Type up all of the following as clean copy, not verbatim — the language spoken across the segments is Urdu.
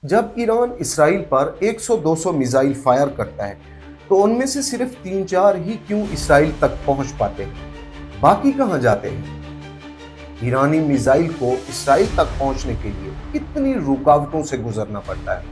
جب ایران اسرائیل پر 100-200 میزائل فائر کرتا ہے تو ان میں سے صرف 3-4 ہی کیوں اسرائیل تک پہنچ پاتے ہیں؟ باقی کہاں جاتے ہیں؟ ایرانی میزائل کو اسرائیل تک پہنچنے کے لیے کتنی رکاوٹوں سے گزرنا پڑتا ہے؟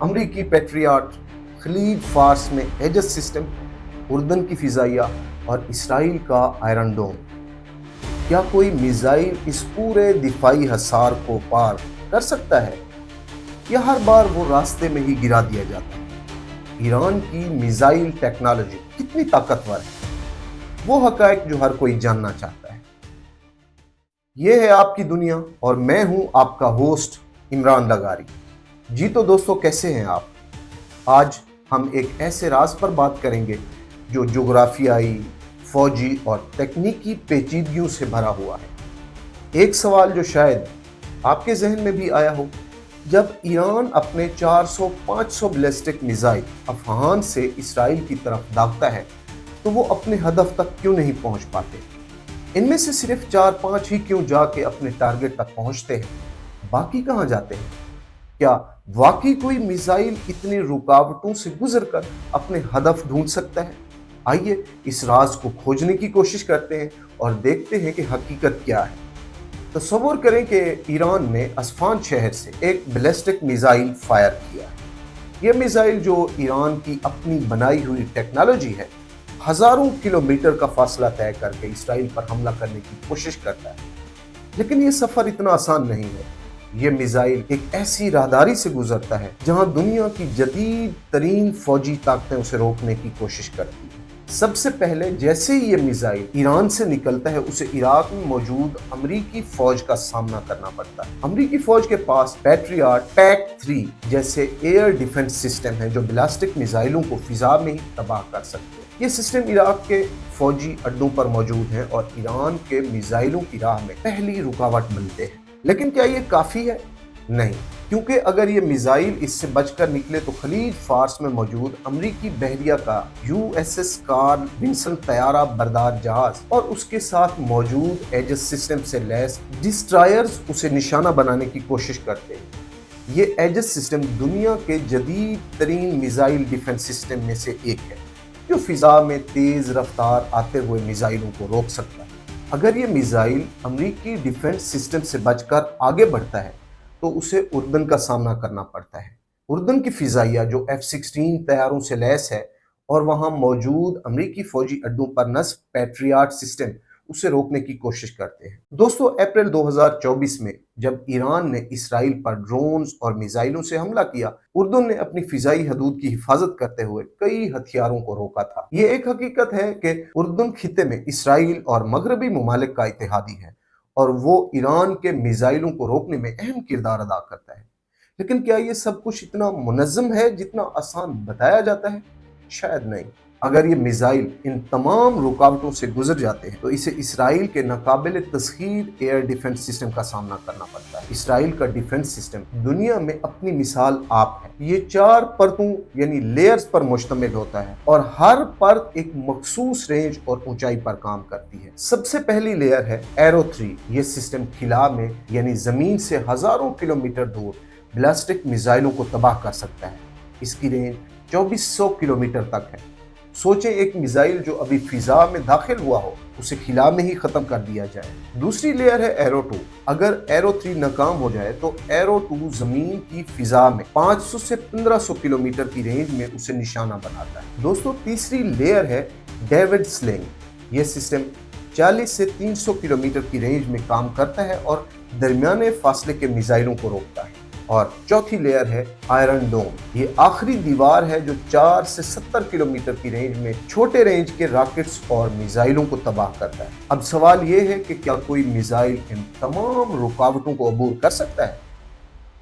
امریکی پیٹریاٹ، خلیج فارس میں ایجس سسٹم، اردن کی فضائیہ اور اسرائیل کا آئرن ڈوم۔ کیا کوئی میزائل اس پورے دفاعی حصار کو پار کر سکتا ہے یا ہر بار وہ راستے میں ہی گرا دیا جاتا ہے؟ ایران کی میزائل ٹیکنالوجی کتنی طاقتور ہے؟ وہ حقائق جو ہر کوئی جاننا چاہتا ہے۔ یہ ہے آپ کی دنیا اور میں ہوں آپ کا ہوسٹ عمران لغاری۔ جی تو دوستو، کیسے ہیں آپ؟ آج ہم ایک ایسے راز پر بات کریں گے جو جغرافیائی، فوجی اور تکنیکی پیچیدگیوں سے بھرا ہوا ہے۔ ایک سوال جو شاید آپ کے ذہن میں بھی آیا ہو، جب ایران اپنے 400-500 بیلسٹک میزائل افغان سے اسرائیل کی طرف داغتا ہے تو وہ اپنے ہدف تک کیوں نہیں پہنچ پاتے؟ ان میں سے صرف 4-5 ہی کیوں جا کے اپنے ٹارگٹ تک پہنچتے ہیں؟ باقی کہاں جاتے ہیں؟ کیا واقعی کوئی میزائل اتنی رکاوٹوں سے گزر کر اپنے ہدف ڈھونڈ سکتا ہے؟ آئیے اس راز کو کھوجنے کی کوشش کرتے ہیں اور دیکھتے ہیں کہ حقیقت کیا ہے۔ تصور کریں کہ ایران نے اصفہان شہر سے ایک بیلسٹک میزائل فائر کیا ہے۔ یہ میزائل جو ایران کی اپنی بنائی ہوئی ٹیکنالوجی ہے، ہزاروں کلومیٹر کا فاصلہ طے کر کے اسرائیل پر حملہ کرنے کی کوشش کرتا ہے۔ لیکن یہ سفر اتنا آسان نہیں ہے۔ یہ میزائل ایک ایسی راہداری سے گزرتا ہے جہاں دنیا کی جدید ترین فوجی طاقتیں اسے روکنے کی کوشش کرتی ہیں۔ سب سے پہلے جیسے ہی یہ میزائل ایران سے نکلتا ہے، اسے عراق میں موجود امریکی فوج کا سامنا کرنا پڑتا ہے۔ امریکی فوج کے پاس پیٹریاٹ PAC-3 جیسے ایئر ڈیفنس سسٹم ہیں جو بلاسٹک میزائلوں کو فضا میں ہی تباہ کر سکتے ہیں۔ یہ سسٹم عراق کے فوجی اڈوں پر موجود ہیں اور ایران کے میزائلوں کی راہ میں پہلی رکاوٹ بنتے ہیں۔ لیکن کیا یہ کافی ہے؟ نہیں، کیونکہ اگر یہ میزائل اس سے بچ کر نکلے تو خلیج فارس میں موجود امریکی بحریہ کا USS کارل ونسن طیارہ بردار جہاز اور اس کے ساتھ موجود ایجس سسٹم سے لیس ڈسٹرائرز اسے نشانہ بنانے کی کوشش کرتے ہیں۔ یہ ایجس سسٹم دنیا کے جدید ترین میزائل ڈیفنس سسٹم میں سے ایک ہے جو فضا میں تیز رفتار آتے ہوئے میزائلوں کو روک سکتا ہے۔ اگر یہ میزائل امریکی ڈیفنس سسٹم سے بچ کر آگے بڑھتا ہے تو اسے اردن کا سامنا کرنا پڑتا ہے۔ اردن کی فضائیہ جو F-16 طیاروں سے لیس ہے اور وہاں موجود امریکی فوجی اڈوں پر نصب پیٹریاٹ سسٹم اسے روکنے کی کوشش کرتے ہیں۔ دوستو، اپریل 2024 میں جب ایران نے اسرائیل پر ڈرونز اور میزائلوں سے حملہ کیا، اردن نے اپنی فضائی حدود کی حفاظت کرتے ہوئے کئی ہتھیاروں کو روکا تھا۔ یہ ایک حقیقت ہے کہ اردن خطے میں اسرائیل اور مغربی ممالک کا اتحادی ہے اور وہ ایران کے میزائلوں کو روکنے میں اہم کردار ادا کرتا ہے۔ لیکن کیا یہ سب کچھ اتنا منظم ہے جتنا آسان بتایا جاتا ہے؟ شاید نہیں۔ اگر یہ میزائل ان تمام رکاوٹوں سے گزر جاتے ہیں تو اسے اسرائیل کے ناقابل تسخیر ایئر ڈیفنس سسٹم کا سامنا کرنا پڑتا ہے۔ اسرائیل کا ڈیفنس سسٹم دنیا میں اپنی مثال آپ ہے۔ یہ 4 پرتوں یعنی لیئرز پر مشتمل ہوتا ہے اور ہر پرت ایک مخصوص رینج اور اونچائی پر کام کرتی ہے۔ سب سے پہلی لیئر ہے Arrow 3۔ یہ سسٹم خلا میں یعنی زمین سے ہزاروں کلومیٹر دور بلاسٹک میزائلوں کو تباہ کر سکتا ہے۔ اس کی رینج 2400 کلومیٹر تک ہے۔ سوچیں ایک میزائل جو ابھی فضا میں داخل ہوا ہو، اسے خلا میں ہی ختم کر دیا جائے۔ دوسری لیئر ہے Arrow 2۔ اگر Arrow 3 ناکام ہو جائے تو Arrow 2 زمین کی فضا میں 500 سے 1500 کلومیٹر کی رینج میں اسے نشانہ بناتا ہے۔ دوستو، تیسری لیئر ہے ڈیوڈ سلنگ۔ یہ سسٹم 40 سے 300 کلومیٹر کی رینج میں کام کرتا ہے اور درمیانے فاصلے کے میزائلوں کو روکتا ہے۔ اور چوتھی لیئر ہے آئرن ڈوم۔ یہ آخری دیوار ہے جو 4 سے 70 کلومیٹر کی رینج میں چھوٹے رینج کے راکٹس اور میزائلوں کو تباہ کرتا ہے۔ اب سوال یہ ہے کہ کیا کوئی میزائل ان تمام رکاوٹوں کو عبور کر سکتا ہے؟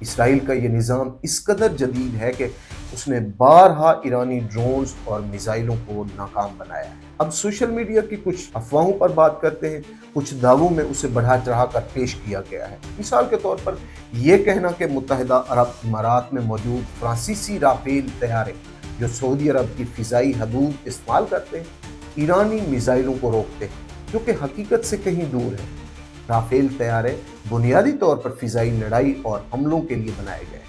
اسرائیل کا یہ نظام اس قدر جدید ہے کہ اس نے بارہا ایرانی ڈرونز اور میزائلوں کو ناکام بنایا ہے۔ اب سوشل میڈیا کی کچھ افواہوں پر بات کرتے ہیں۔ کچھ دعووں میں اسے بڑھا چڑھا کر پیش کیا گیا ہے۔ مثال کے طور پر یہ کہنا کہ متحدہ عرب امارات میں موجود فرانسیسی رافیل طیارے جو سعودی عرب کی فضائی حدود استعمال کرتے ہیں، ایرانی میزائلوں کو روکتے ہیں، جو کہ حقیقت سے کہیں دور ہے۔ رافیل طیارے بنیادی طور پر فضائی لڑائی اور حملوں کے لیے بنائے گئے ہیں۔